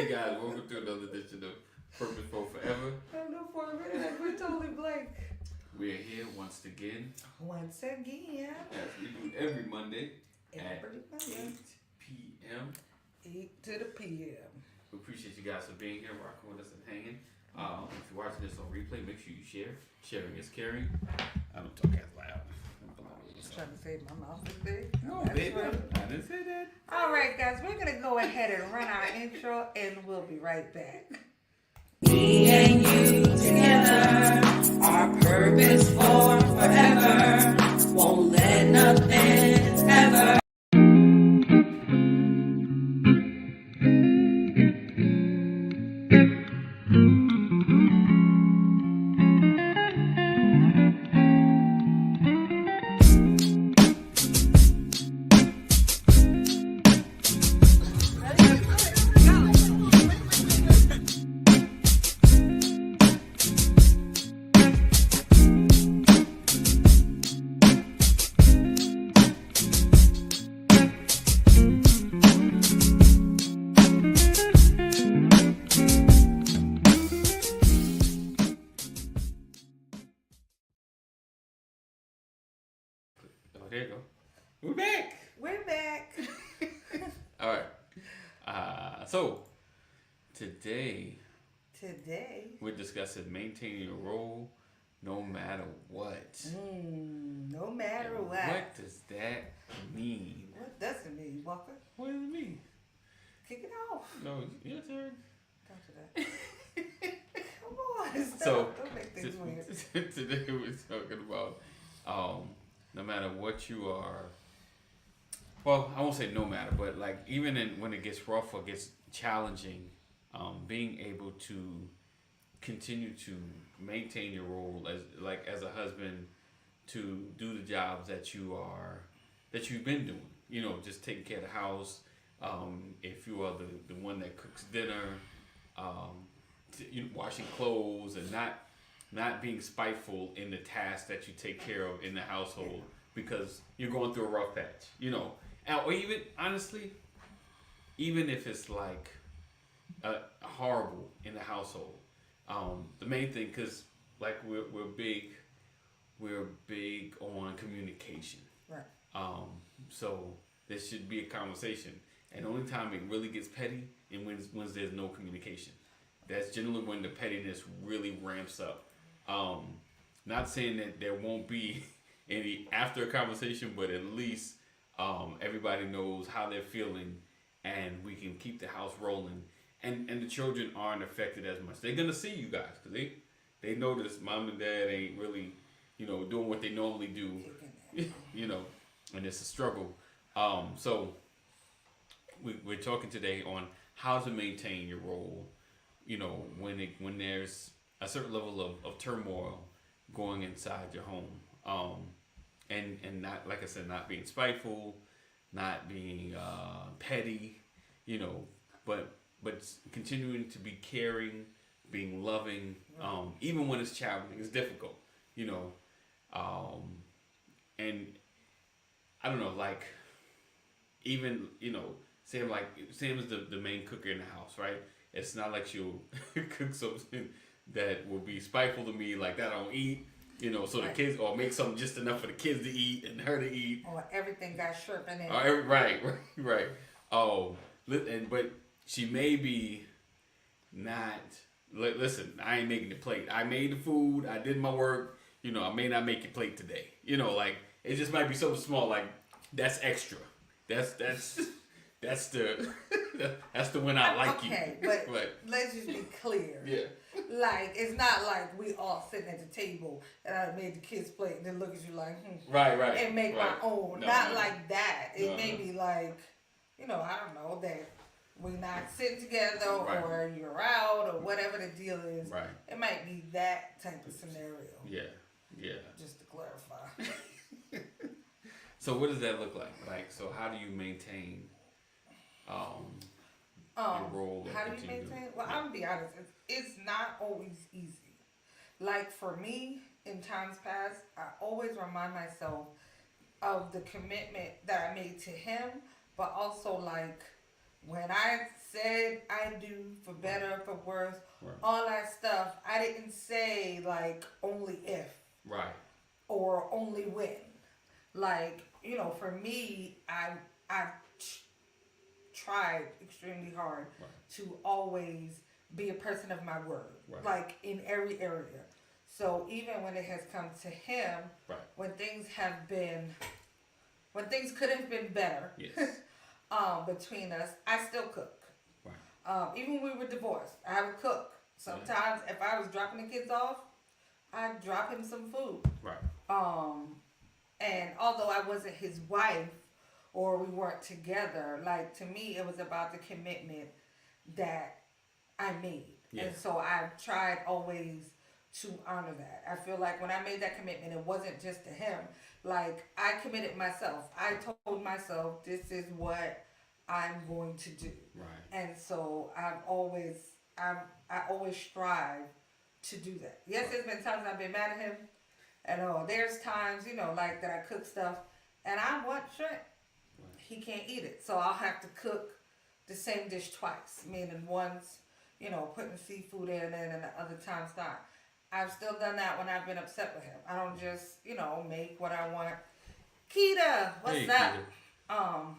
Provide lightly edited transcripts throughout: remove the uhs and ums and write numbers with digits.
Hey guys, welcome to another edition of Purposeful Forever. I don't know for a minute, I went totally blank. We're here once again, Once again, as we do every Monday at every 8 Monday, p.m. 8 to the PM. We appreciate you guys for being here, rocking with us and hanging. If you're watching this on replay, make sure you share. Sharing is caring. I don't talk as loud. Trying to save my mouth is big. No, That's baby, right. I didn't say that. All right, guys, we're gonna go ahead and run our intro, and we'll be right back. Me and you together, our purpose for forever. Won't let nothing ever. Oh, there you go. We're back. We're back. All right. So today we're discussing maintaining your role no matter what. No matter And what. What does that mean? What does it mean, Walker? What does it mean? Kick it off. No, your turn. Don't do that. Come on. Stop. So Don't make things weird. today we're talking about no matter what you are. Well, I won't say no matter, but like even when it gets rough or gets challenging, being able to continue to maintain your role as a husband, to do the jobs that you've been doing. You know, just taking care of the house. If you are the one that cooks dinner, washing clothes, and not being spiteful in the tasks that you take care of in the household because you're going through a rough patch. You know, or even honestly, even if it's like horrible in the household, the main thing, because like we're big on communication. Right. So there should be a conversation, and the only time it really gets petty is when there's no communication. That's generally when the pettiness really ramps up. Not saying that there won't be any after a conversation, but at least everybody knows how they're feeling, and we can keep the house rolling. And the children aren't affected as much. They're gonna see you guys because they notice mom and dad ain't really, doing what they normally do, and it's a struggle. So we're talking today on how to maintain your role, when there's a certain level of turmoil going inside your home, and not, like I said, not being spiteful, not being petty, but continuing to be caring, being loving, even when it's challenging, it's difficult, and I don't know, like, even, Sam is the main cooker in the house, right? It's not like she'll cook something that will be spiteful to me, like that I don't eat, so the kids, or make something just enough for the kids to eat and her to eat. Or everything got shrimp in it. Right. But she may be not. Listen, I ain't making the plate. I made the food. I did my work. I may not make your plate today. Like it just might be something small. Like that's extra. That's the that's the when I like you. Okay, but let's just be clear. Yeah. Like, it's not like we all sitting at the table and I made the kids plate and then look at you like, Right. and make my own. No, not no. like that. It may be like, I don't know, that we're not sitting together or you're out or whatever the deal is. Right. It might be that type of scenario. Yeah. Just to clarify. So what does that look like? Like, so how do you maintain your role? How do you maintain? Well, I'm gonna be honest. It's not always easy. Like for me, in times past, I always remind myself of the commitment that I made to him, but also like when I said I do for better, for worse, Right. all that stuff, I didn't say like only if Right. or only when. Like, for me, I've tried extremely hard Right. to always be a person of my word, Right. like in every area. So even when it has come to him, Right. when things could have been better, Yes. between us, I still cook. Right. Even when we were divorced, I would cook. Sometimes if I was dropping the kids off, I'd drop him some food. Right. And although I wasn't his wife or we weren't together, like to me, it was about the commitment that I made. Yeah. And so I've tried always to honor that. I feel like when I made that commitment, it wasn't just to him. Like I committed myself. I told myself, this is what I'm going to do. Right. And so I always strive to do that. Yes, there's been times I've been mad at him. And there's times, like that I cook stuff and I want shrimp. Right. He can't eat it. So I'll have to cook the same dish twice. Meaning once, putting seafood in it and the other times not. I've still done that when I've been upset with him. I don't just, make what I want. Keita, what's Hey, up? Keita.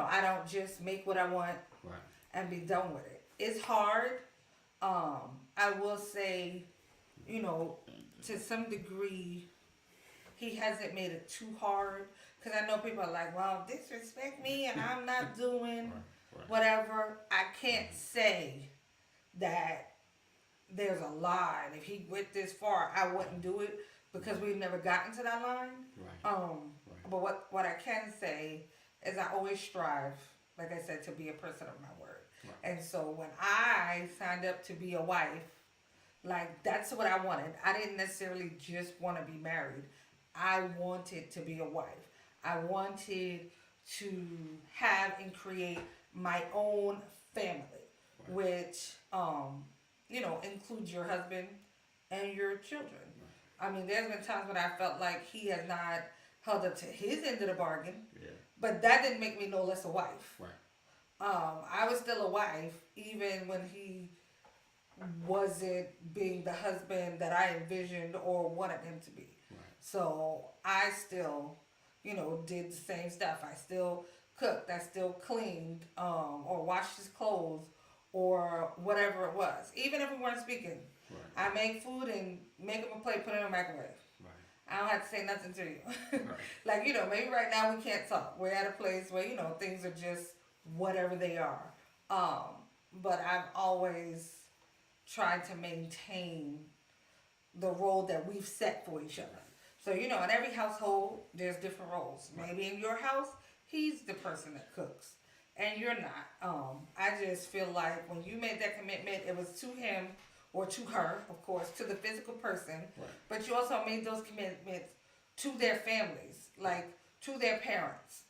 I don't just make what I want Right. and be done with it. It's hard. I will say, to some degree, he hasn't made it too hard. Because I know people are like, well, disrespect me and I'm not doing Right. whatever. I can't say that there's a line. If he went this far, I wouldn't do it because we've never gotten to that line. Right. But what I can say is I always strive, like I said, to be a person of my word. Right. And so when I signed up to be a wife, like that's what I wanted. I didn't necessarily just want to be married. I wanted to be a wife. I wanted to have and create my own family, Right. which includes your husband and your children. I mean, there's been times when I felt like he has not held up to his end of the bargain, Yeah. but that didn't make me no less a wife. Right. I was still a wife even when he wasn't being the husband that I envisioned or wanted him to be. Right. So I still, did the same stuff. I still cooked. I still cleaned, or washed his clothes, or whatever it was. Even if we weren't speaking, Right. I make food and make him a plate, put it in the microwave. Right. I don't have to say nothing to you. Right. Like, maybe right now we can't talk. We're at a place where, things are just whatever they are. But I've always tried to maintain the role that we've set for each other. So, in every household, there's different roles. Maybe in your house, he's the person that cooks. And you're not. I just feel like when you made that commitment, it was to him or to her, of course, to the physical person. Right. But you also made those commitments to their families, like to their parents.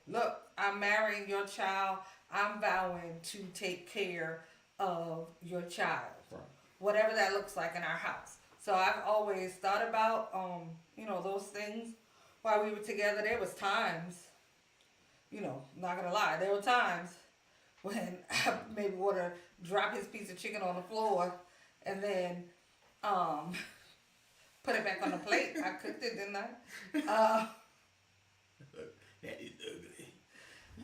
Look, I'm marrying your child. I'm vowing to take care of your child. Right. Whatever that looks like in our house. So I've always thought about, those things while we were together. There was times, not gonna lie, there were times when I maybe would have dropped his piece of chicken on the floor and then put it back on the plate. I cooked it, didn't I? That is ugly.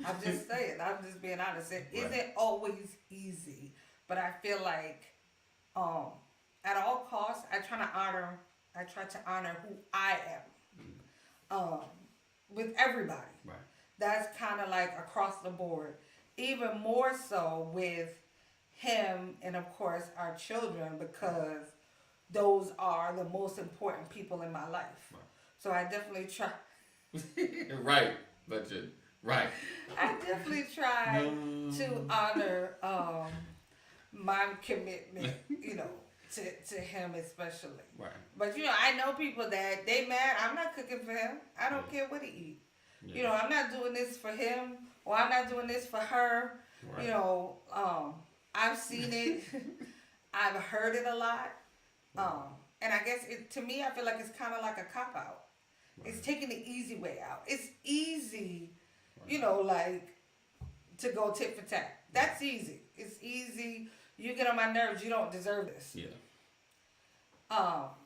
I'm just saying, I'm just being honest. It isn't always easy, but I feel like at all costs, I try to honor who I am with everybody. Right. That's kind of like across the board. Even more so with him and, of course, our children, because those are the most important people in my life. Right. So I definitely try. Right. But you right. I definitely try to honor my commitment, to him especially. Right. But I know people that they mad. I'm not cooking for him. I don't care what he eat. Yeah. I'm not doing this for him, or I'm not doing this for her. Right. I've seen it. I've heard it a lot. And I guess to me, I feel like it's kind of like a cop out. Right. It's taking the easy way out. It's easy, like to go tit for tat. That's easy. It's easy. You get on my nerves. You don't deserve this. Yeah.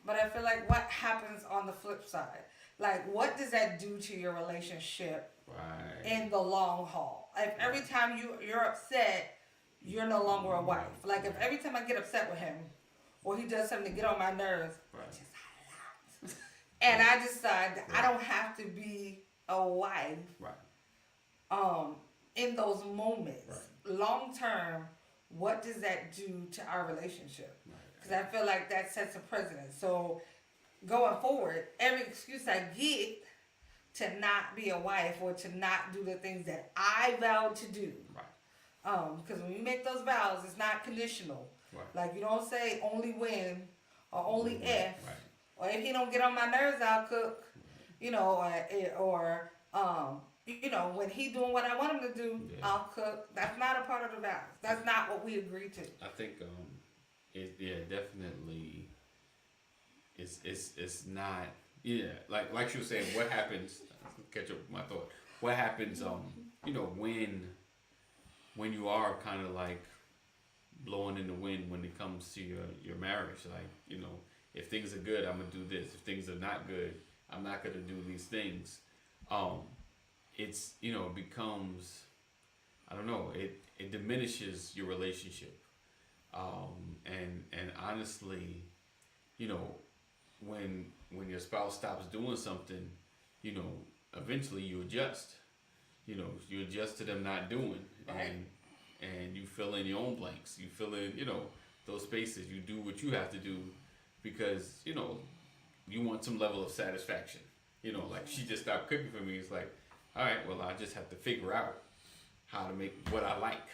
But I feel like what happens on the flip side? Like, what does that do to your relationship Right. in the long haul? If every time you're upset, you're no longer a wife. Like, if every time I get upset with him, or he does something to get on my nerves, Right. which is a lot, and I decide that I don't have to be a wife, Right. in those moments, Right. long term, what does that do to our relationship? Right. Because I feel like that sets a precedent. So going forward, every excuse I get to not be a wife or to not do the things that I vowed to do. Right. Because when you make those vows, it's not conditional. Right. Like, you don't say only when or only if, Right. or if he don't get on my nerves, I'll cook. You know, or you know, when he doing what I want him to do, Yeah. I'll cook. That's not a part of the vows. That's not what we agreed to. I think definitely it's not like she was saying, what happens, catch up with my thought, what happens when you are kind of like blowing in the wind when it comes to your marriage, like, if things are good, I'm gonna do this, if things are not good, I'm not gonna do these things. It's it becomes, I don't know, it diminishes your relationship. And honestly, when your spouse stops doing something, eventually you adjust. You adjust to them not doing, Right. and you fill in your own blanks. You fill in, those spaces. You do what you have to do because, you want some level of satisfaction. Like, she just stopped cooking for me. It's like, all right, well, I just have to figure out how to make what I like,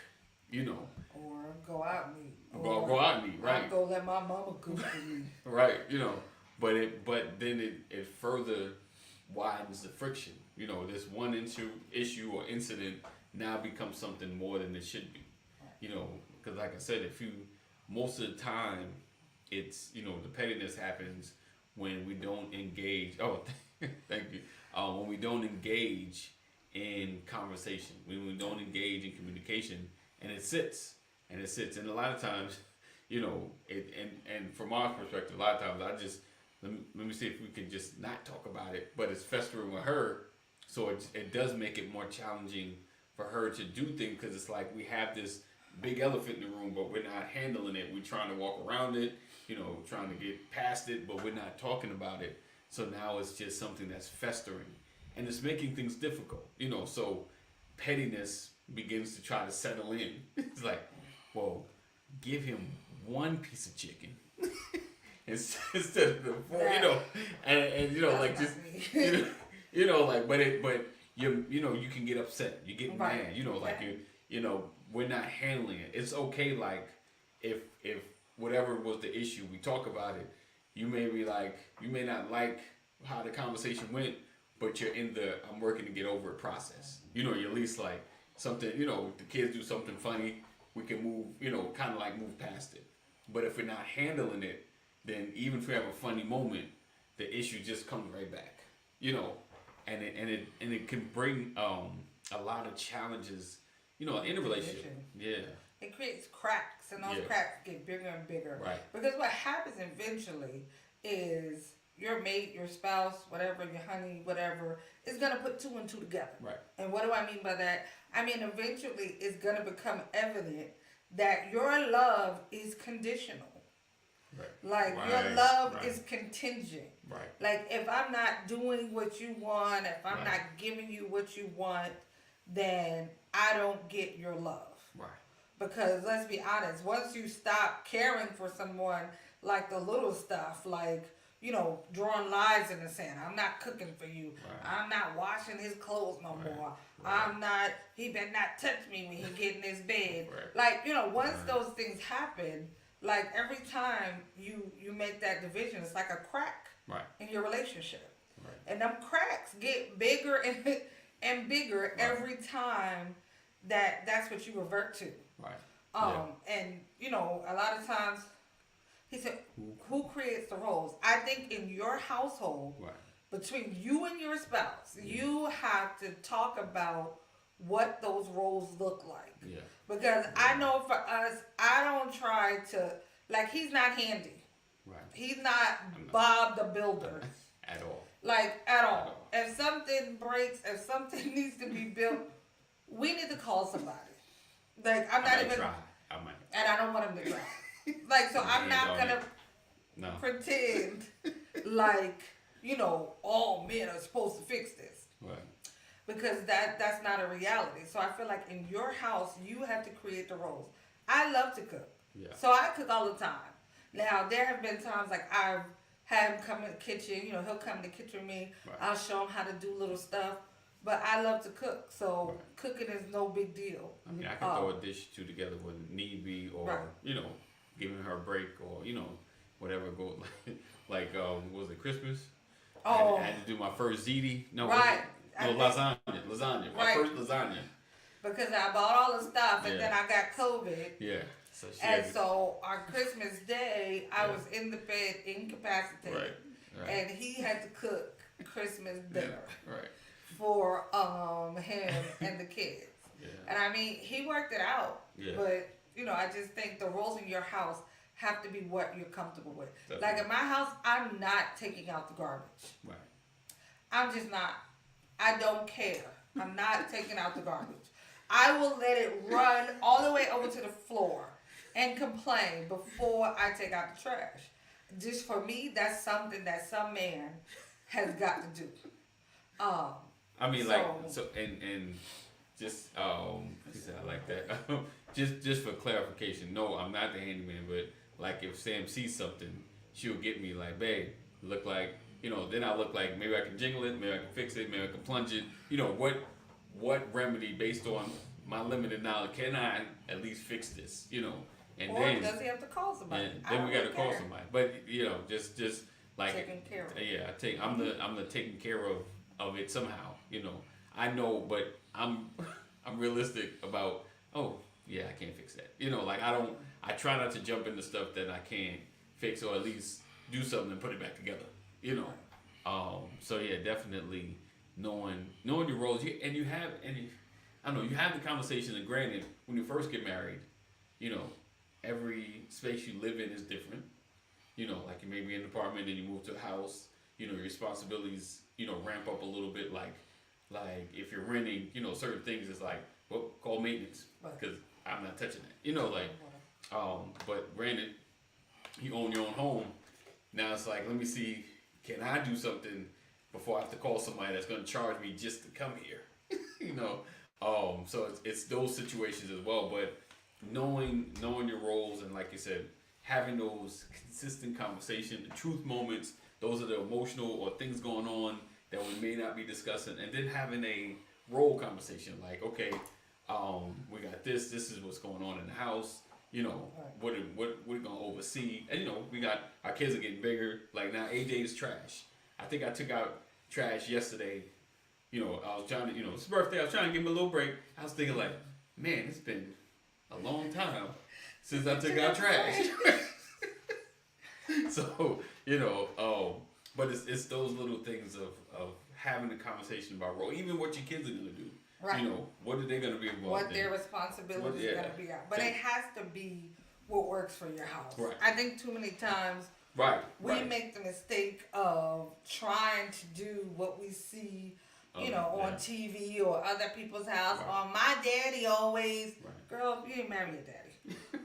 Or go out and eat. go out and eat, right? I'll go let my mama cook for me. Right, but then it further widens the friction. This one issue or incident now becomes something more than it should be. Because like I said, most of the time, it's, the pettiness happens when we don't engage. Oh, thank you. When we don't engage in conversation, when we don't engage in communication, and it sits, and a lot of times, and from our perspective, a lot of times I just let me see if we can just not talk about it, but it's festering with her, so it does make it more challenging for her to do things, because it's like we have this big elephant in the room, but we're not handling it. We're trying to walk around it, trying to get past it, but we're not talking about it. So now it's just something that's festering, and it's making things difficult. So pettiness begins to try to settle in. It's like, well, give him one piece of chicken instead of the four, and like just but you can get upset, you get Right. mad, like we're not handling it. It's okay, like if whatever was the issue, we talk about it. You may not like how the conversation went, but you're in the I'm working to get over it process. You're at least like something, the kids do something funny, we can move, kind of like move past it. But if we're not handling it, then even if we have a funny moment, the issue just comes right back, and it can bring a lot of challenges, in a relationship. Yeah. It creates cracks, and those cracks get bigger and bigger. Right. Because what happens eventually is your mate, your spouse, whatever, your honey, whatever, is going to put two and two together. Right. And what do I mean by that? I mean, eventually it's going to become evident that your love is conditional. Right. Like, Right. your love Right. is contingent. Right. Like, if I'm not doing what you want, if I'm Right. not giving you what you want, then I don't get your love. Right. Because let's be honest, once you stop caring for someone, like the little stuff, like, drawing lines in the sand. I'm not cooking for you. Right. I'm not washing his clothes no Right. more. Right. He better not touch me when he get in his bed. Right. Like, once Right. those things happen, like every time you make that division, it's like a crack Right. in your relationship. Right. And them cracks get bigger and bigger Right. every time that's what you revert to. Right. And a lot of times, he said, who creates the roles? I think in your household, Right. between you and your spouse, you have to talk about what those roles look like. Yeah. Because I know for us, I don't try to, like, he's not handy. Right. He's not Bob the Builder. At all. Like, at all. If something breaks, if something needs to be built, we need to call somebody. Like, I'm I not might even, try. I might. and I don't want him to try. Like, so I'm not gonna No. pretend like, you know, all men are supposed to fix this. Right. Because that's not a reality. So I feel like in your house, you have to create the roles. I love to cook. Yeah. So I cook all the time. Now, there have been times like I've had him come in the kitchen, you know, he'll come in the kitchen with me. Right. I'll show him how to do little stuff. But I love to cook. So cooking is no big deal. I mean, I can throw a dish or two together when need be, or Right. you know, giving her a break, or you know, whatever. Go like what was it, Christmas? Oh. I had to do my first ziti. No, Right. no, lasagna. My Right. first lasagna. Because I bought all the stuff and Yeah. then I got COVID. Yeah. So she And had to- so on Christmas Day, I Yeah. was in the bed incapacitated. right. Right. And he had to cook Christmas dinner Right. for him and the kids. Yeah. And I mean, he worked it out. Yeah. But, you know, I just think the roles in your house have to be what you're comfortable with. Definitely. Like in my house, I'm not taking out the garbage. Right. I'm just not. I don't care. I'm not taking out the garbage. I will let it run all the way over to the floor and complain before I take out the trash. Just for me, that's something that some man has got to do. I mean, So- like, so and just he said I like that. just for clarification, no, I'm not the handyman, but like if Sam sees something, she'll get me like, babe, look like, you know, then I look like maybe I can jingle it, maybe I can fix it, maybe I can plunge it. You know, what remedy based on my limited knowledge can I at least fix this? You know, and Or then does he have to call somebody? and I then don't we got to really call care. somebody. But you know, just like Taken care of. yeah, I'm the taking care of it somehow. You know, I know, but I'm realistic about. Oh yeah, I can't fix that. You know, like I try not to jump into stuff that I can't fix, or at least do something and put it back together. You know, so yeah, definitely knowing your roles, and you have I don't know, you have the conversation. And granted, when you first get married, you know, every space you live in is different. You know, like you may be in an apartment and you move to a house. You know, your responsibilities, you know, ramp up a little bit. Like if you're renting, you know, certain things is like, well, call maintenance Right. because I'm not touching it. You know, like, but granted, you own your own home. Now it's like, let me see, can I do something before I have to call somebody that's going to charge me just to come here? You know, so it's those situations as well. But knowing your roles, and like you said, having those consistent conversations, the truth moments, those are the emotional or things going on that we may not be discussing, and then having a role conversation like, okay, we got this is what's going on in the house. You know, what we're gonna oversee, and you know, we got our kids are getting bigger. Like now, AJ's trash. I think I took out trash yesterday. You know, I was trying to, you know, it's his birthday. I was trying to give him a little break. I was thinking like, man, it's been a long time since I took out trash. So you know, but it's those little things of having a conversation about role, even what your kids are gonna do. Right. You know, what are they gonna be involved What in? their responsibilities yeah. are going to be. But it has to be what works for your house. Right. I think too many times Right. we right. make the mistake of trying to do what we see, you know, on yeah. TV or other people's house. Right. Or my daddy always, Right. girl, you didn't marry your daddy.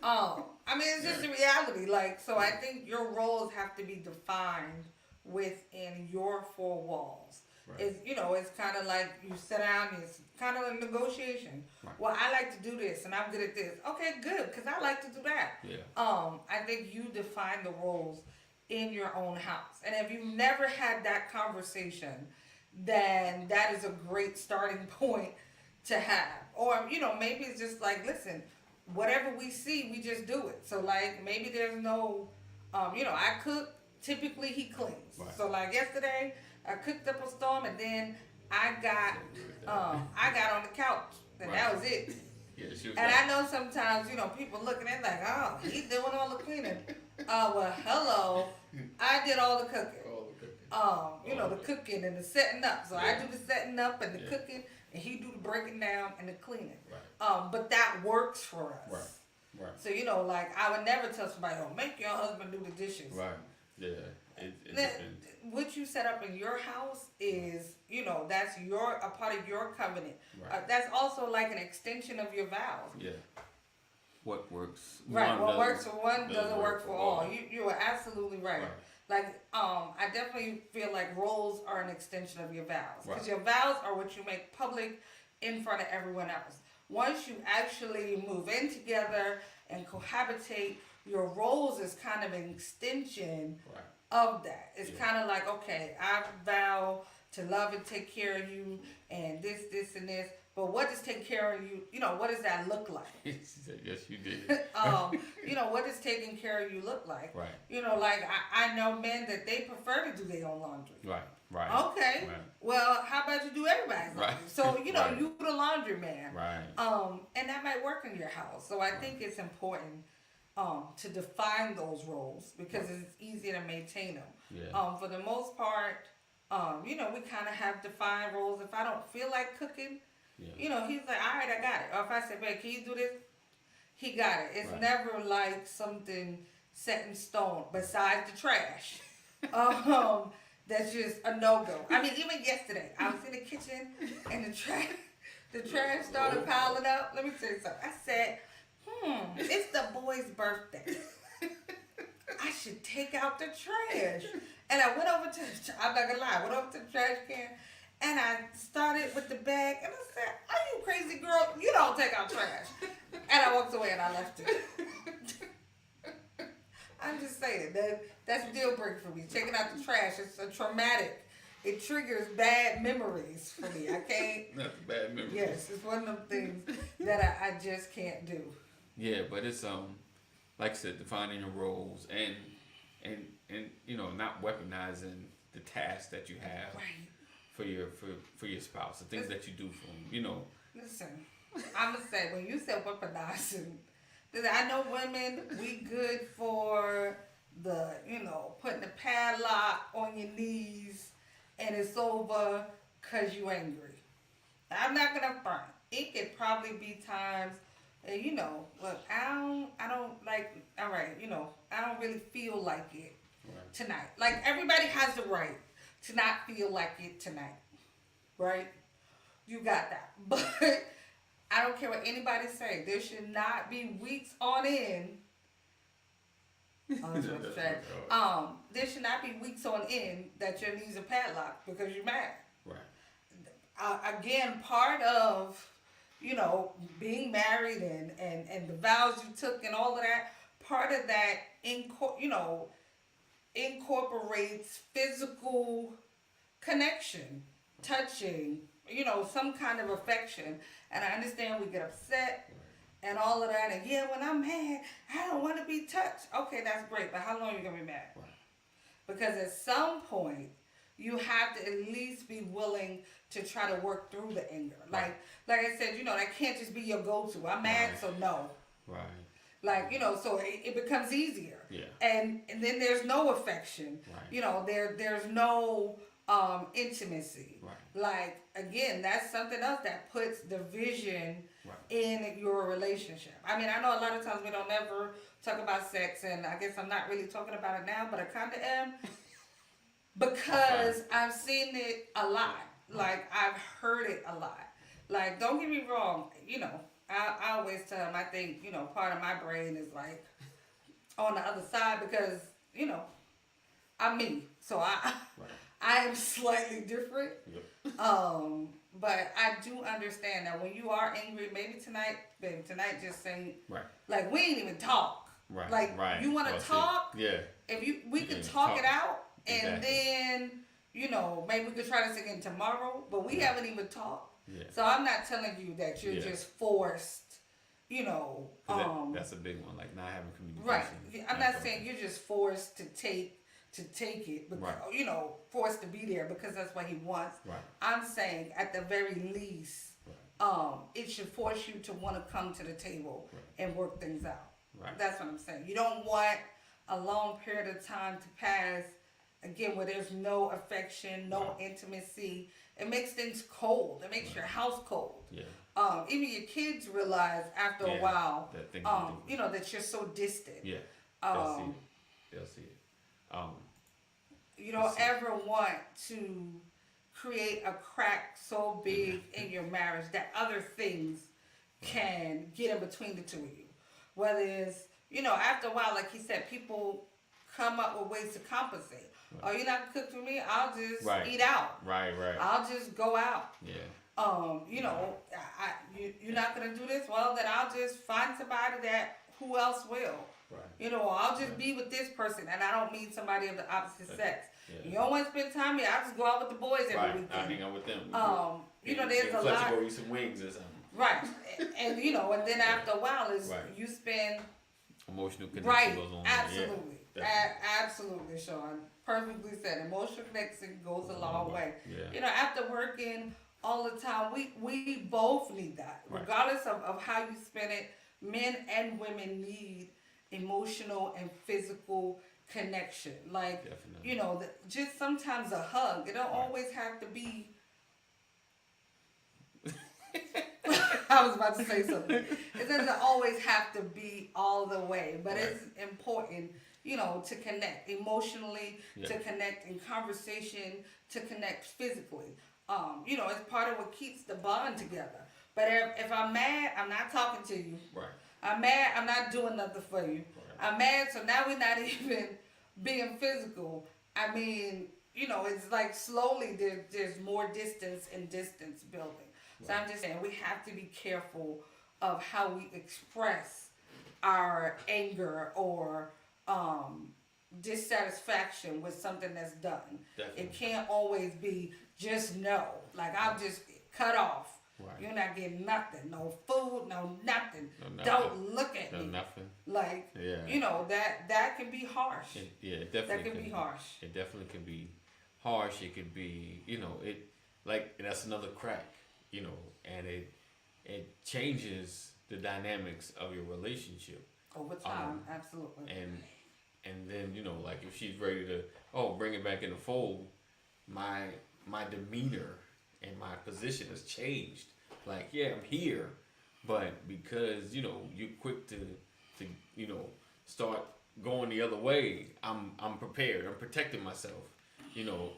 I mean, it's just a reality. Like, so I think your roles have to be defined within your four walls. Right. It's, you know, it's kind of like you sit down, it's kind of a negotiation. Right. Well, I like to do this and I'm good at this. Okay, good, because I like to do that. Yeah. I think you define the roles in your own house. And if you've never had that conversation, then that is a great starting point to have. Or, you know, maybe it's just like, listen, whatever we see, we just do it. So, like, maybe there's no, you know, I cook, typically he cleans. Right. So, like, yesterday, I cooked up a storm and then I got on the couch. And Right. that was it. Yeah, she was And like, I know sometimes, you know, people looking at it like, oh, he's doing all the cleaning. Well, hello, I did all the cooking. oh, okay. You know, the cooking and the setting up. So I do the setting up and the Yeah. cooking. and he do the breaking down and the cleaning. Right. But that works for us. Right. Right. So, like, I would never tell somebody, oh, make your husband do the dishes. Right. Yeah. It Now, depends. what you set up in your house is, that's a part of your covenant. Right. That's also like an extension of your vows. Yeah. What works? Right. What doesn't- works for one doesn't work for all. You are absolutely right. Right. Like, I definitely feel like roles are an extension of your vows. Because Right. your vows are what you make public in front of everyone else. Once you actually move in together and cohabitate, your roles is kind of an extension Right. of that. It's Yeah. kind of like, okay, I vow to love and take care of you and this, and this. But what does take care of you, what does that look like? She said, yes, you did. What does taking care of you look like? Right. Like I know men that they prefer to do their own laundry. Right. Right. Okay. Right. Well, how about you do everybody's laundry? Right. So, Right. you the laundry man. Right. And that might work in your house. So I think it's important to define those roles because it's easier to maintain them. Yeah. For the most part, we kind of have defined roles. If I don't feel like cooking, Yeah. he's like, all right, I got it. Or if I say, babe, can you do this? He got it. It's Right. never like something set in stone besides the trash. That's just a no-go. I mean, even yesterday, I was in the kitchen and the trash started piling up. Let me tell you something. I said, it's the boy's birthday. I should take out the trash. And I went over to, I'm not gonna lie, went over to the trash can and I started with the bag and I said, are you crazy, girl? You don't take out trash. And I walked away and I left it. I'm just saying, that's a deal breaker for me. Taking out the trash, it's a traumatic. It triggers bad memories for me. I can't. That's a bad memory. Yes, it's one of them things that I just can't do. Yeah, but it's like I said, defining your roles and not weaponizing the tasks that you have Right. for your spouse, the things that you do for them. Listen, I'm gonna say when you said weaponizing, I know women, we good for the putting the padlock on your knees and it's over cause you angry. I'm not gonna front. It could probably be times. Look, I don't like, all right, I don't really feel like it Right. tonight. Like, everybody has the right to not feel like it tonight, right? You got that. But I don't care what anybody say. There should not be weeks on end. There should not be weeks on end that your knees are padlocked because you're mad. Right. Again, part of being married and the vows you took and all of that, part of that incorporates physical connection, touching, some kind of affection. And I understand we get upset and all of that. And when I'm mad, I don't want to be touched. Okay, that's great, but how long are you going to be mad? Right. Because at some point, you have to at least be willing to try to work through the anger. Like I said, that can't just be your go-to. I'm mad, Right. so no. Right. So it becomes easier. Yeah. And then there's no affection. Right. There's no intimacy. Right. Like, again, that's something else that puts division Right. in your relationship. I mean, I know a lot of times we don't ever talk about sex, and I guess I'm not really talking about it now, but I kind of am. Because I've seen it a lot. Like, I've heard it a lot. Like, don't get me wrong, I always tell them I think, part of my brain is like on the other side because, I'm me. So I am slightly different. Yep. But I do understand that when you are angry, maybe tonight, baby, tonight just saying, Right. like, we ain't even talk. Right. Like, right. you want to see. talk? Yeah. If we could Yeah, talk talk. it out, and Exactly. then, maybe we could try this again tomorrow, but we haven't even talked. Yeah. So I'm not telling you that you're Yeah. just forced, 'Cause that's a big one, like not having communication. right. I'm not saying you're just forced to take it, because, Right. forced to be there because that's what he wants. Right. I'm saying at the very least, it should force you to want to come to the table Right. and work things out. Right. That's what I'm saying. You don't want a long period of time to pass, again, where there's no affection, no Right. intimacy, it makes things cold. It makes your house cold. Yeah. Even your kids realize after a while, that things are different. you know, that you're so distant. Yeah. They'll see it. They'll see it. You don't ever want to create a crack so big in your marriage that other things can get in between the two of you. Whether it's, you know, after a while, like he said, people come up with ways to compensate. Oh, you're not gonna cook for me? I'll just eat out. Right. I'll just go out. Yeah. You know, you're not gonna do this. Well, then I'll just find somebody that who else will. Right. You know, I'll just be with this person, and I don't mean somebody of the opposite sex. Yeah. You don't want to spend time here. I just go out with the boys every weekend. I hang out with them. You know, there's a lot. Go eat some wings or something. Right, and you know, and then after a while, is you spend emotional connection goes on. Absolutely, Yeah, absolutely, Sean. Perfectly said. Emotional connection goes a long way. Yeah. You know, after working all the time, we both need that, regardless of how you spend it. Men and women need emotional and physical connection. Like, Definitely. you know, just sometimes a hug. It don't always have to be. I was about to say something. It doesn't always have to be all the way, but it's important, you know, to connect emotionally, to connect in conversation, to connect physically. You know, it's part of what keeps the bond together. But if I'm mad, I'm not talking to you. Right. I'm mad, I'm not doing nothing for you. I'm mad, so now we're not even being physical. I mean, you know, it's like slowly there's more distance and distance building. So I'm just saying we have to be careful of how we express our anger or dissatisfaction with something that's done. Definitely. It can't always be just no. Like I'm just cut off. Right. You're not getting nothing. No food, no nothing. No nothing. Don't look at me. Nothing. Like, you know, that can be harsh. It definitely that can be harsh. It definitely can be harsh. It could be, you know, that's another crack, you know, and it changes the dynamics of your relationship. Over time, absolutely. And then, you know, like if she's ready to bring it back in the fold, my demeanor and my position has changed. Like, yeah, I'm here, but because, you know, you're quick to you know, start going the other way, I'm prepared. I'm protecting myself, you know,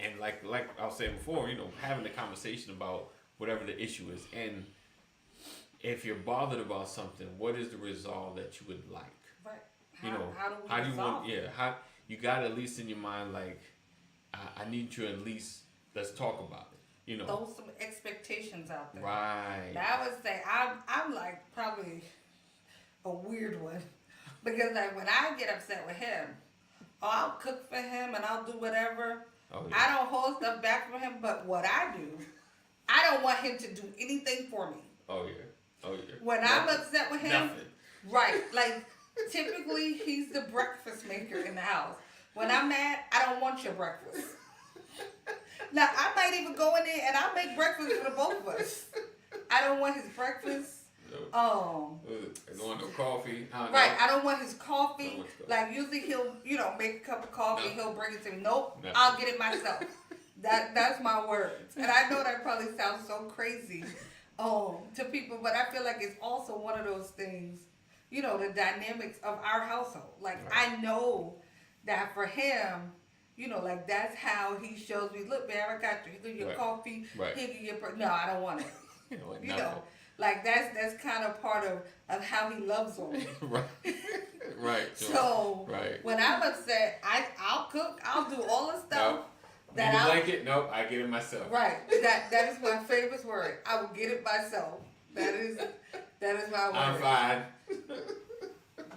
and like I was saying before, you know, having a conversation about whatever the issue is, and if you're bothered about something, what is the resolve that you would like? Right. You know, how do you want? Yeah, how you got at least in your mind, like, I need you at least. Let's talk about it. You know, throw some expectations out there. Right. Now, I would say I'm like probably a weird one because like when I get upset with him, I'll cook for him and I'll do whatever. Oh, yeah. I don't hold stuff back from him, but what I do, I don't want him to do anything for me. Oh yeah. When I'm upset with him, nothing. Right? Like typically he's the breakfast maker in the house. When I'm mad, I don't want your breakfast. Now, I might even go in there and I'll make breakfast for the both of us. I don't want his breakfast. Going to coffee. Right, I don't want his coffee. Like, usually he'll, you know, make a cup of coffee and he'll bring it to me. Nope, I'll get it myself. That's my words. And I know that probably sounds so crazy to people, but I feel like it's also one of those things, you know, the dynamics of our household. Like, I know that for him, you know, like that's how he shows me. Look, man, I got you. He give you your coffee. He give you no, I don't want it. You know, like that's kind of part of how he loves on me. Right. So when I'm upset, I'll cook. I'll do all the stuff. That I like it. Nope, I get it myself. Right. That is my favorite word. I will get it myself. That is my word. I'm fine.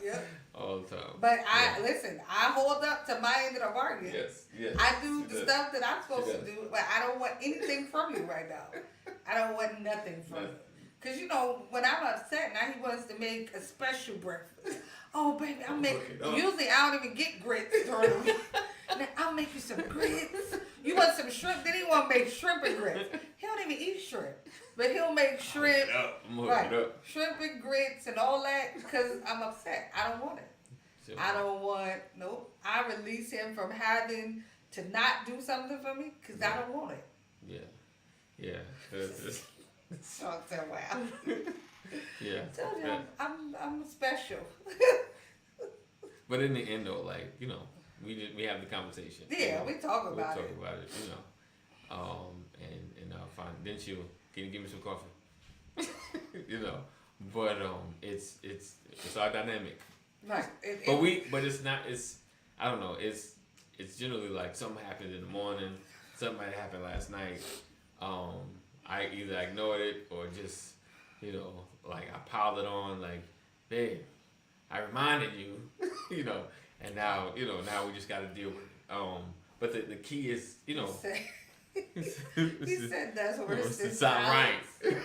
Yep. All the time. But listen, I hold up to my end of the bargain. Yes. I do the stuff that I'm supposed to do, but I don't want anything from you right now. I don't want nothing from you. Because, you know, when I'm upset, now he wants to make a special breakfast. Oh, baby, usually I don't even get grits during the week. Now, I'll make you some grits. You want some shrimp? Then he want to make shrimp and grits. He don't even eat shrimp. But he'll make shrimp. Shrimp and grits and all that because I'm upset. I don't want it. I don't want, nope. I release him from having to not do something for me because I don't want it. Yeah. Yeah. Sean said, "Wow." Yeah. Told you, Yeah. I'm special. But in the end, though, like, we have the conversation. Yeah, we talk We'll about talk it. about it. And fine. Then can you give me some coffee? But it's our dynamic. Right. But it's not. I don't know. It's generally like something happened in the morning. Something might happen last night. I either ignored it or just, like I piled it on. Like, babe, I reminded you, and now we just got to deal with it. But the key is, He said that's worse than it's not right. silence.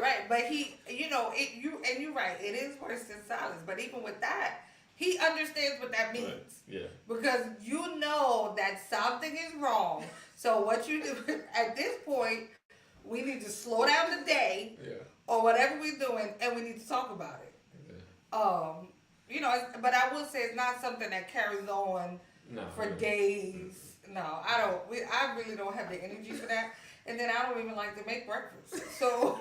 Right, but you're right. It is worse than silence. But even with that, he understands what that means. Right. Yeah. Because you know that something is wrong. So what you do at this point, we need to slow down the day Yeah. or whatever we're doing, and we need to talk about it. Yeah. But I will say it's not something that carries on No. for days. No, I don't. I really don't have the energy for that. And then I don't even like to make breakfast. So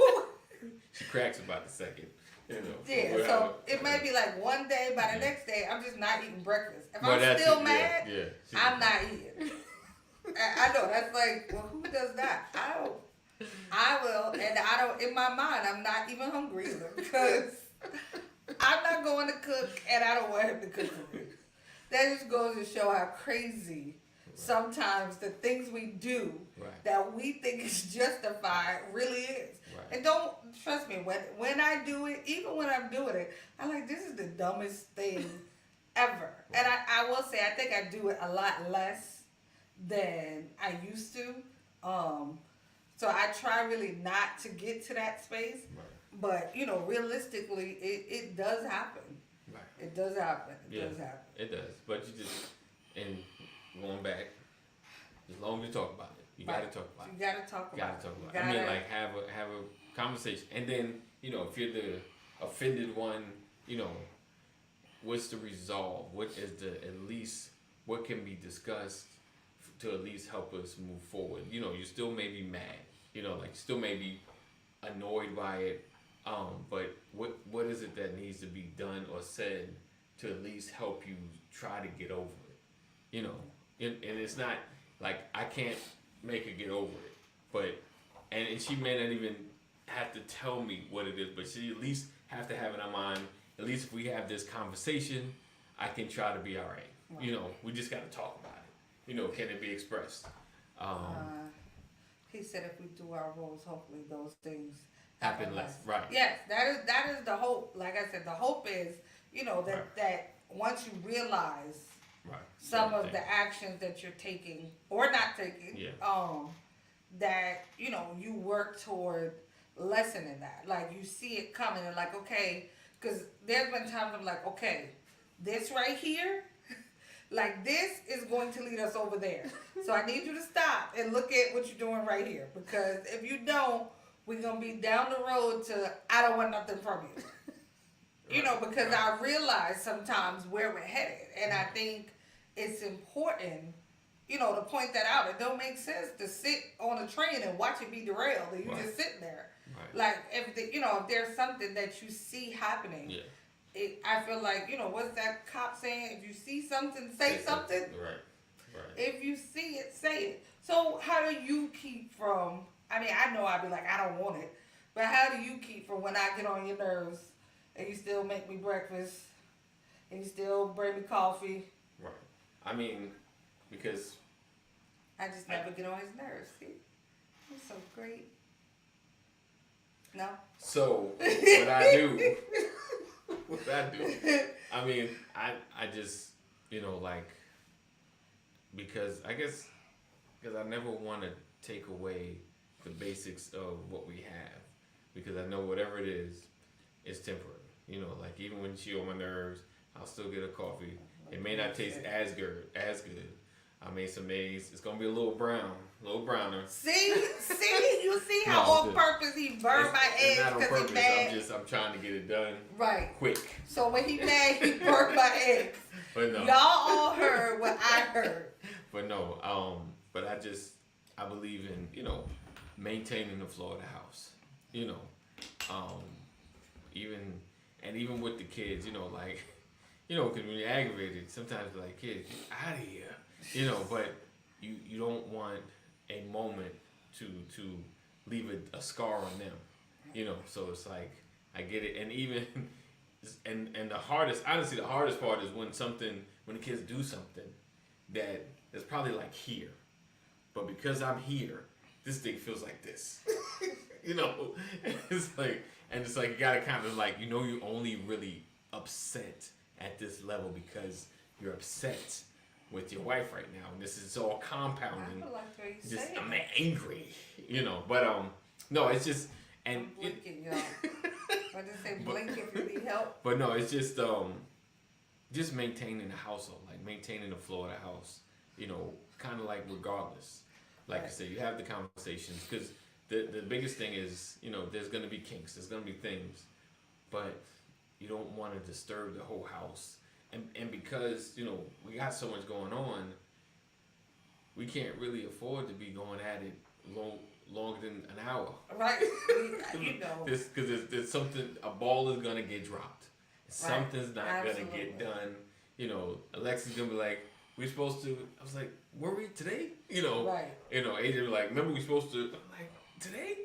She cracks about the second. yeah. So it may be like one day, by the next day, I'm just not eating breakfast. If Well, I'm that's still it, mad, yeah. I'm not eating. I know that's like, well, who does that? I don't. I will, and I don't. In my mind, I'm not even hungry either because I'm not going to cook, and I don't want him to cook for me. That just goes to show how crazy sometimes the things we do Right. that we think is justified really is. Right. And don't trust me when I do it, even when I'm doing it, I'm like, this is the dumbest thing ever. And I will say, I think I do it a lot less than I used to. So I try really not to get to that space. Right. But realistically, it does happen. Right. It does happen. It Yeah. does happen. It does. But you just, and going back, as long as you talk about it, you Right. got to talk about it. You gotta talk You about got to talk it. about it. I mean, like have a conversation, and then if you're the offended one, what's the resolve? What is at least what can be discussed to at least help us move forward? You still may be mad. Like you still may be annoyed by it. But what is it that needs to be done or said to at least help you try to get over it? And it's not like I can't make her get over it, but and she may not even have to tell me what it is, but she at least have to have in her mind. At least if we have this conversation, I can try to be all right. Right. We just got to talk about it. Can it be expressed? He said if we do our roles, hopefully those things Happen less, right? Yes, that is the hope. Like I said, the hope is that once you realize Right. some of the actions that you're taking or not taking, Yeah. that you work toward lessening that. Like you see it coming and like, okay, because there's been times I'm like, okay, this right here, like this is going to lead us over there. So I need you to stop and look at what you're doing right here, because if you don't, we're gonna be down the road to I don't want nothing from you. Because I realize sometimes where we're headed, and I think it's important, to point that out. It don't make sense to sit on a train and watch it be derailed, and you just sitting there. Right. Like if there's something that you see happening, Yeah. I feel like what's that cop saying? If you see something, say something. Right. If you see it, say it. So how do you keep from? I mean, I know I'd be like, I don't want it, but how do you keep from when I get on your nerves and you still make me breakfast and you still bring me coffee? Right. I mean, because I just never get on his nerves. See, he's so great. No. so what I do, I mean, I just like because I never want to take away the basics of what we have, because I know whatever it is, it's temporary. Like even when she on my nerves, I'll still get a coffee. It may not taste as good. I made some eggs. It's gonna be a little browner. See, you see how No, on purpose he burned my It's eggs not on because purpose. he mad. I'm trying to get it done Right. quick. So when he mad, he burned my eggs. But no. Y'all all heard what I heard. But no. But I just I believe in, maintaining the floor of the house. Even with the kids, because when you're aggravated, sometimes you're like, kids, get out of here, but you don't want a moment to leave a scar on them, so it's like, I get it. And even, and the hardest part is when the kids do something that's probably like here, but because I'm here, this thing feels like this, it's like you gotta kind of like, you're only really upset at this level because you're upset with your wife right now, and this is all compounding. I feel like the way you Just say I'm it. angry, but no, it's just and I'm blinking, y'all. I just say blink if you need help. but no, it's just maintaining the household, like maintaining the floor of the house, kind of like regardless. Like I said, you have the conversations because the biggest thing is, there's gonna be kinks, there's gonna be things, but you don't want to disturb the whole house. And because, we got so much going on, we can't really afford to be going at it longer than an hour. Right. Because there's something, a ball is going to get dropped. Something's not going to get done. Alexa's going to be like, we're supposed to, I was like, were we today? Right. AJ was like, remember we supposed to, I'm like, today?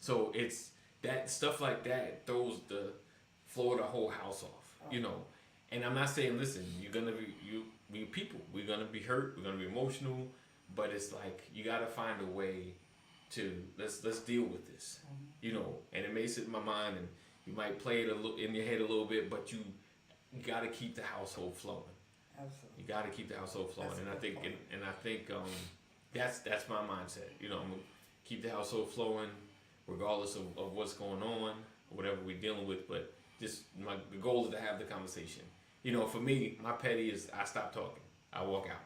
So it's that stuff like that throws the floor of the whole house off, And I'm not saying, listen, we people, we're gonna be hurt, we're gonna be emotional, but it's like you gotta find a way to let's deal with this, And it may sit in my mind, and you might play it in your head a little bit, but you gotta keep the household flowing. Absolutely. You gotta keep the household flowing, and I think that's my mindset. I'm gonna keep the household flowing, regardless of what's going on, or whatever we're dealing with, but. Just the goal is to have the conversation. For me, my petty is I stop talking. I walk out.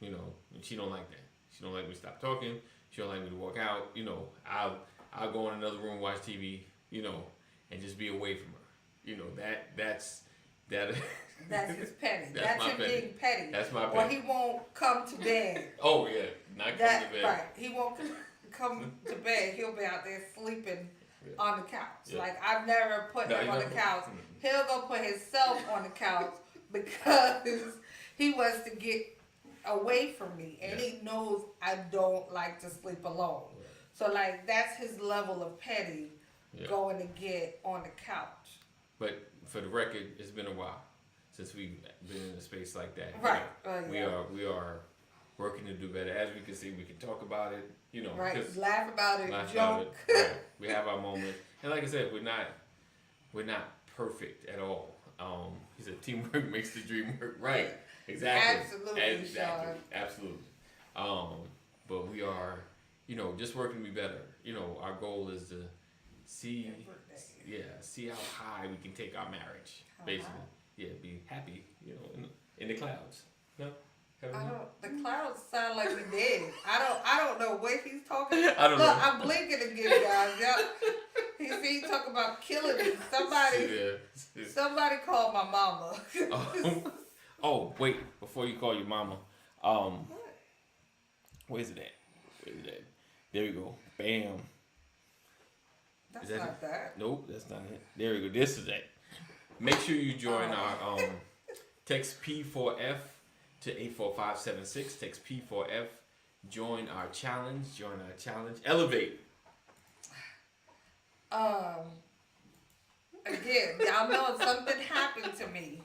And she don't like that. She don't like me to stop talking. She don't like me to walk out. I'll go in another room, watch TV. And just be away from her. That's That's his petty. That's That's my him petty. being petty. That's my Or petty. he won't come to bed. Oh yeah, not come to bed. Right. He won't come to bed. He'll be out there sleeping on the couch. Yeah. Like I've never put No, him you on the never- couch. He'll go put himself on the couch because he wants to get away from me, and he knows I don't like to sleep alone. So like that's his level of petty, going to get on the couch. But for the record, it's been a while since we've been in a space like that. Right. We are working to do better. As we can see, we can talk about it. Right. because- Laugh about it. Laugh Joke. about it. Right. We have our moments, and like I said, we're not perfect at all. He said, "Teamwork makes the dream work." Right? Exactly. Absolutely, Sean. Absolutely. But we are, just working to be better. Our goal is to see how high we can take our marriage. How Basically, high? be happy. In the clouds. No. The clouds sound like we did. I don't know what he's talking. I don't Look, know. I'm blinking again, guys. He talking about killing me. Somebody called my mama. Oh, wait! Before you call your mama, where's it at? There we go. Bam. That's Is that not that. Nope, that's not it. There we go. This is it. Make sure you join our text P4F to 84576. Text P4F. Join our challenge. Elevate. Again, y'all know something happened to me.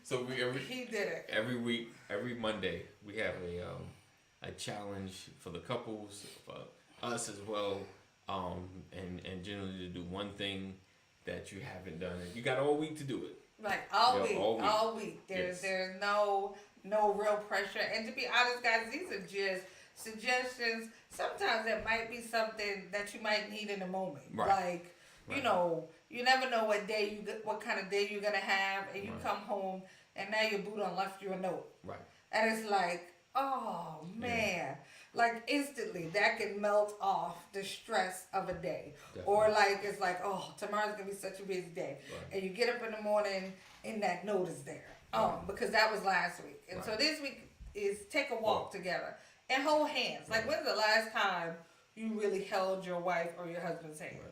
So He did it. every week, every Monday, we have a challenge for the couples, for us as well, and generally to do one thing that you haven't done. And you got all week to do it. Right, all Yeah, week. all week. There's Yes. no real pressure. And to be honest, guys, these are just suggestions. Sometimes it might be something that you might need in a moment. Right. Like, you Right. know, you never know what kind of day you're gonna have, and you Right. come home and now your boo done left you a note, Right. and it's like, oh man. Like instantly, that can melt off the stress of a day. Or like it's like, oh, tomorrow's gonna be such a busy day, Right. and you get up in the morning and that note is there, because that was last week, and so Right. this week is take a walk together, and hold hands. Like, when's the last time you really held your wife or your husband's hand? Right.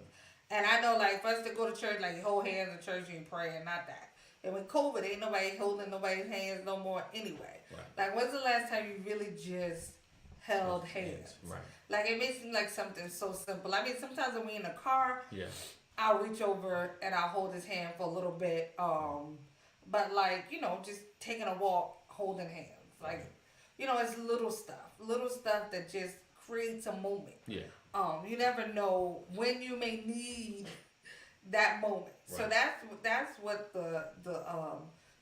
And I know, like, for us to go to church, like, you hold hands in church and you pray, and not that. And with COVID, ain't nobody holding nobody's hands no more anyway. Right. Like, when's the last time you really just held hands? Right. Like, it may seem like something so simple. I mean, sometimes when we're in a car, Yeah. I'll reach over and I'll hold his hand for a little bit. But like, you know, just taking a walk, holding hands. Like, you know, it's little stuff that just creates a moment. Yeah. You never know when you may need that moment. So Right. that's what the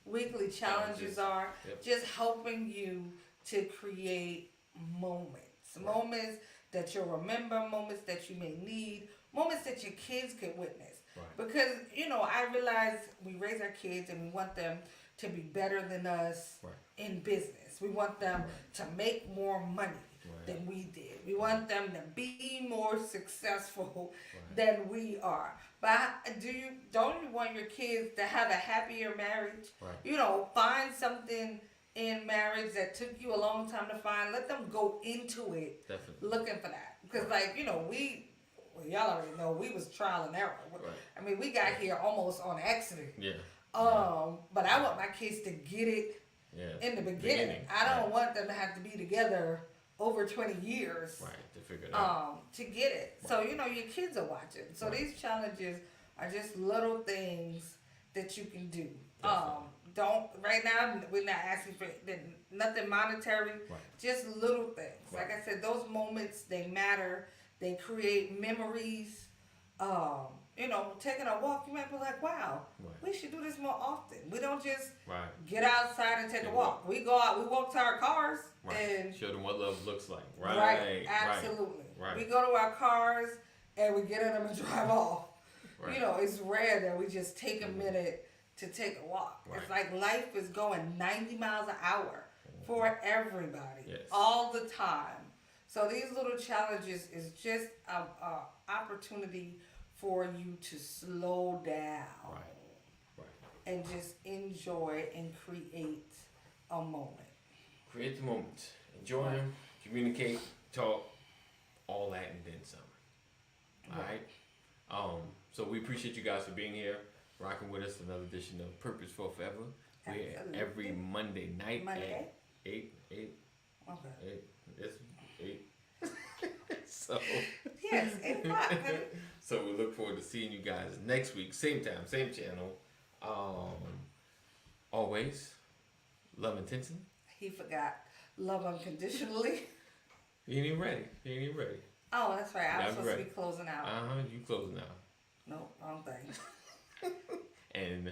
weekly challenges are. Yep. Just helping you to create moments. Right. Moments that you'll remember, moments that you may need, moments that your kids could witness. Right. Because, you know, I realize we raise our kids and we want them to be better than us Right. in business. We want them to make more money Right. than we did. We want them to be more successful Right. than we are. But don't you want your kids to have a happier marriage? Right. You know, find something in marriage that took you a long time to find. Let them go into it Definitely. looking for that. Because, like, you know, y'all already know we was trial and error. Right. I mean, we got here almost on accident. Yeah. But I want my kids to get it Yeah. in the beginning. I don't Right. want them to have to be together over 20 years Right. To figure it out. to get it. So, you know, your kids are watching. So Right. these challenges are just little things that you can do. Definitely. Right now, we're not asking for nothing monetary, Right. just little things. Like Right. I said, those moments, they matter. They create memories. You know, taking a walk, you might be like, wow, Right. we should do this more often. We don't just Right. get outside and take a Yeah, walk. We go out, we walk to our cars, Right. and Show them what love looks like. Right. absolutely. Right. We go to our cars and we get in them and drive off. Right. You know, it's rare that we just take a minute to take a walk. Right. It's like life is going 90 miles an hour for everybody, Yes. all the time. So these little challenges is just a opportunity for you to slow down Right. Right. and just enjoy and create a moment. Create the moments. Enjoy them. Communicate. Talk. All that and then some. All right. So we appreciate you guys for being here, rocking with us. Another edition of Purpose for Forever. We're here Absolutely. every Monday night Monday? at 8. Okay. It's 8. So. Yes, 8 o'clock. honey. So we look forward to seeing you guys next week, same time, same channel. Always, love intention. He forgot. Love unconditionally. He ain't even ready. He ain't even ready. Oh, that's right. I was Yeah, I'm supposed to ready. be closing out. You closing now. No, wrong thing. And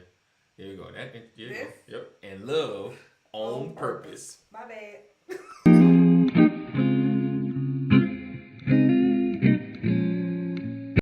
there you go. There you This? go. Yep. And love on On purpose. My bad.